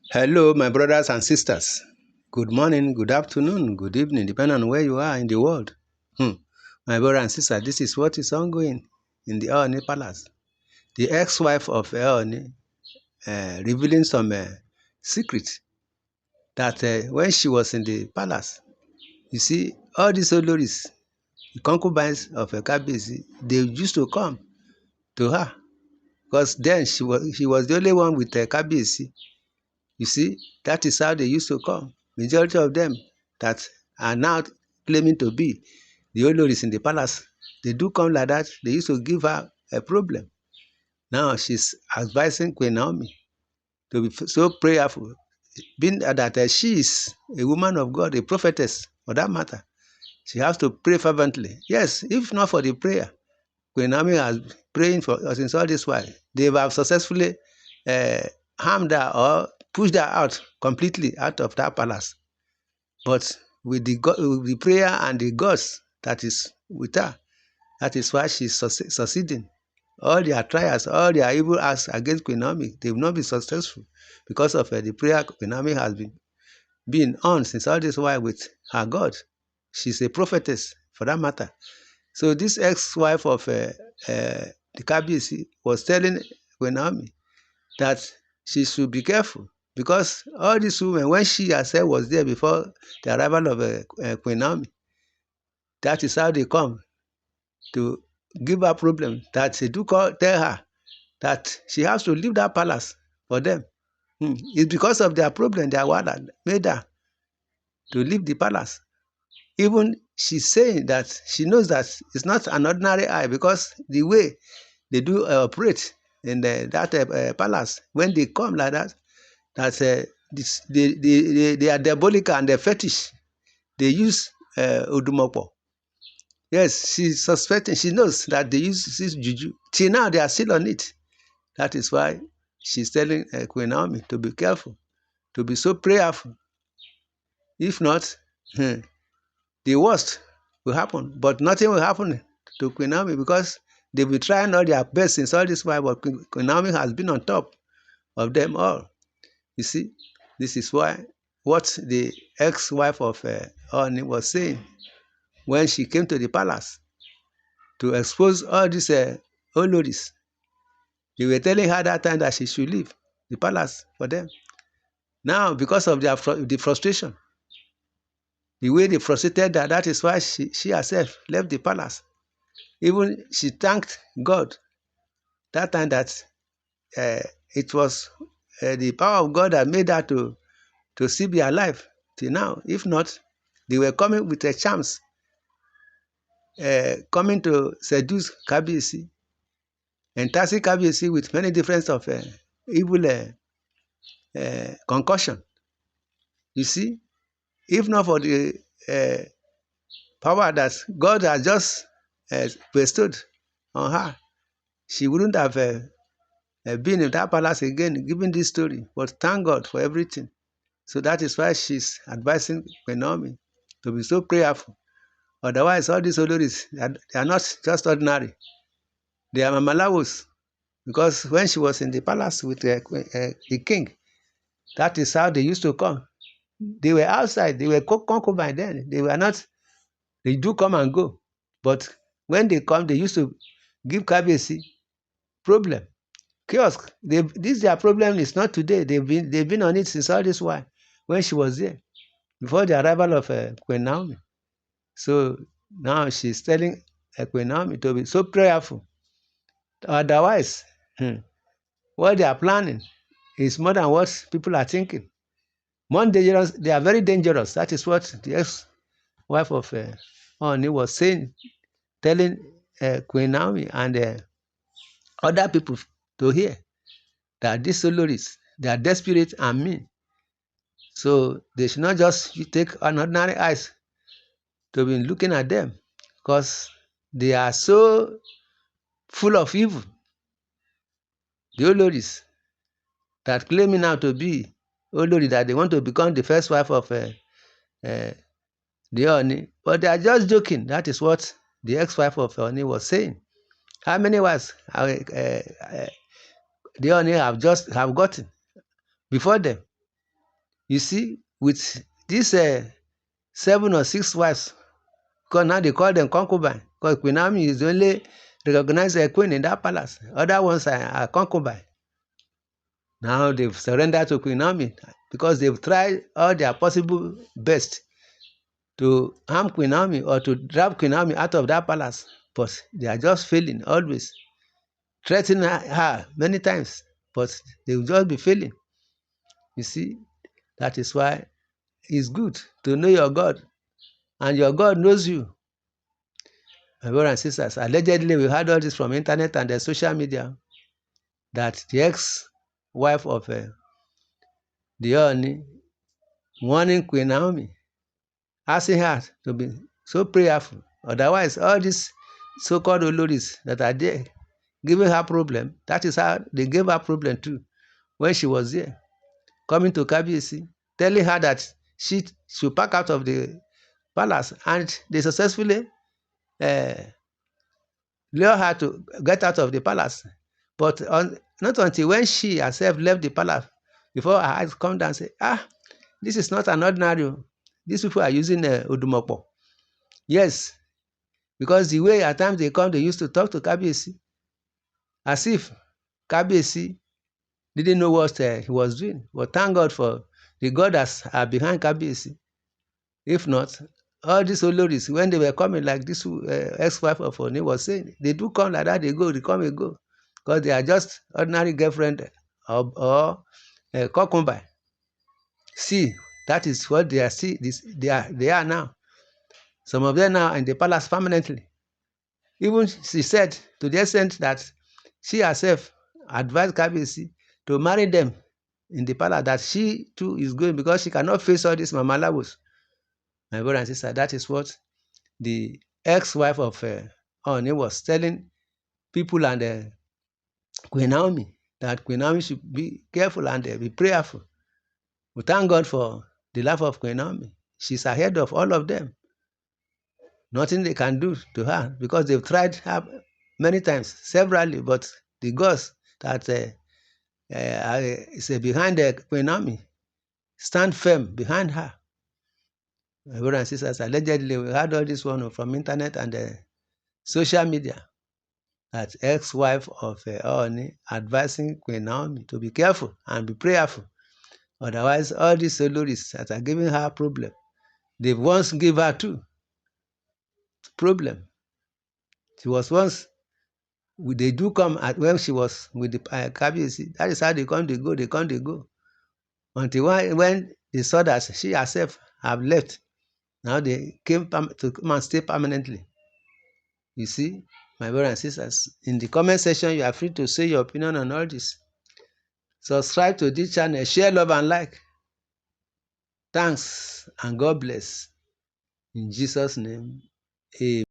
Hello, my brothers and sisters. Good morning, good afternoon, good evening, depending on where you are in the world. My brother and sister, this is what is ongoing in the Ooni palace. The ex-wife of Ooni revealing some secret that when she was in the palace, you see, all these Oloris, the concubines of Kabiyesi, they used to come to her because then she was the only one with Kabiyesi. You see, that is how they used to come. Majority of them that are now claiming to be the Oloris in the palace, they do come like that. They used to give her a problem. Now she's advising Queen Naomi to be so prayerful, being that she is a woman of God, a prophetess for that matter. She has to pray fervently. Yes, if not for the prayer, Queen Naomi has been praying for us since all this while. They have successfully uh, harmed her or pushed her out completely out of that palace. But with the prayer and the gods that is with her, that is why she's succeeding. All their trials, all their evil acts against Queen Naomi, they will not be successful because of the prayer Queen Naomi has been on since all this while with her God. She's a prophetess for that matter. So this ex-wife of the Kabiyesi was telling Queen Naomi that she should be careful because all these women, when she herself was there before the arrival of Queen Naomi, that is how they come to give her problem. That they do tell her that she has to leave that palace for them. It's because of their problem, their wahala made her to leave the palace. Even she's saying that she knows that it's not an ordinary eye because the way they do operate in that palace, when they come like that, they are diabolic and they're fetish. They use Odumopo. Yes, she's suspecting. She knows that they use this juju. Till now, they are still on it. That is why she's telling Queen Naomi to be careful, to be so prayerful. If not, the worst will happen. But nothing will happen to Queen Naomi because they've been trying all their best since all this while, but Queen Naomi has been on top of them all. You see, this is why what the ex-wife of Ooni was saying when she came to the palace to expose all these Oloris. They were telling her that time that she should leave the palace for them. Now, because of the frustration, the way they frustrated her, that is why she herself left the palace. Even she thanked God that time that it was the power of God that made her to still be alive till now. If not, they were coming with a chance, coming to seduce Kabiyesi, enticing Kabiyesi with many different of evil concussion. You see, if not for the power that God has just bestowed on her, she wouldn't have been in that palace again, giving this story. But thank God for everything. So that is why she's advising Queen Naomi to be so prayerful. Otherwise, all these Oloris, they are not just ordinary. They are Mamalawos. Because when she was in the palace with the king, that is how they used to come. They were outside. They were concubines then. They were not. They do come and go. But when they come, they used to give Kabiyesi problem. Kiosk. This their problem is not today. They've been on it since all this while when she was there before the arrival of Queen Naomi. So now she's telling Queen Naomi to be so prayerful. Otherwise, what they are planning is more than what people are thinking. More dangerous. They are very dangerous. That is what the ex-wife of Ooni was saying, telling Queen Naomi and other people to hear that these Oloris, they are desperate and mean. So they should not just take an ordinary eyes to be looking at them because they are so full of evil. The Oloris that claiming now to be Olori, that they want to become the first wife of the Ooni, but they are just joking. That is what the ex-wife of Ooni was saying. How many wives the Ooni have gotten before them? You see, with these 7 or 6 wives, because now they call them concubine, because Queen Naomi is the only recognized queen in that palace. Other ones are concubine. Now they've surrendered to Queen Naomi because they've tried all their possible best to harm Queen Naomi or to drive Queen Naomi out of that palace, but they are just failing always, threatening her many times, but they will just be failing. You see, that is why it's good to know your God, and your God knows you. My brothers and sisters, allegedly we heard all this from internet and the social media that the ex-wife of the Ooni warning Queen Naomi, asking her to be so prayerful. Otherwise, all these so-called Oloris that are there giving her problem, that is how they gave her problem too when she was there, coming to Kabiyesi, telling her that she should pack out of the palace, and they successfully lure her to get out of the palace. But not until when she herself left the palace before her eyes come down and say, this is not an ordinary. These people are using Odumopo. Yes, because the way at times they come, they used to talk to Kabiyesi as if Kabiyesi didn't know what he was doing. But thank God for the goddess are behind Kabiyesi. If not, all these Oloris, when they were coming, like this ex-wife of Ooni was saying, they do come like that, they go, they come and go, because they are just ordinary girlfriend or concubine. See, that is what they are. See, they are now. Some of them now are in the palace permanently. Even she said to the extent that she herself advised Kabiyesi to marry them in the palace, that she too is going because she cannot face all these mamalabos. My brother and sister, that is what the ex-wife of Ooni was telling people and Queen Naomi, that Queen Naomi should be careful and be prayerful. We thank God for the life of Queen Naomi. She's ahead of all of them. Nothing they can do to her because they've tried her many times, severally, but the gods that is behind Queen Naomi stand firm behind her. My brothers and sisters, allegedly, we heard all this one from internet and social media, that ex-wife of Ooni advising Queen Naomi to be careful and be prayerful. Otherwise, all these Oloris that are giving her problem, they once gave her too problem. She was once, they do come at when she was with the Kabiyesi. That is how they come, they go, they come, they go. Until when they saw that she herself have left, now they came to come and stay permanently. You see, my brothers and sisters, in the comment section, you are free to say your opinion on all this. Subscribe to this channel, share, love, and like. Thanks, and God bless. In Jesus' name, amen.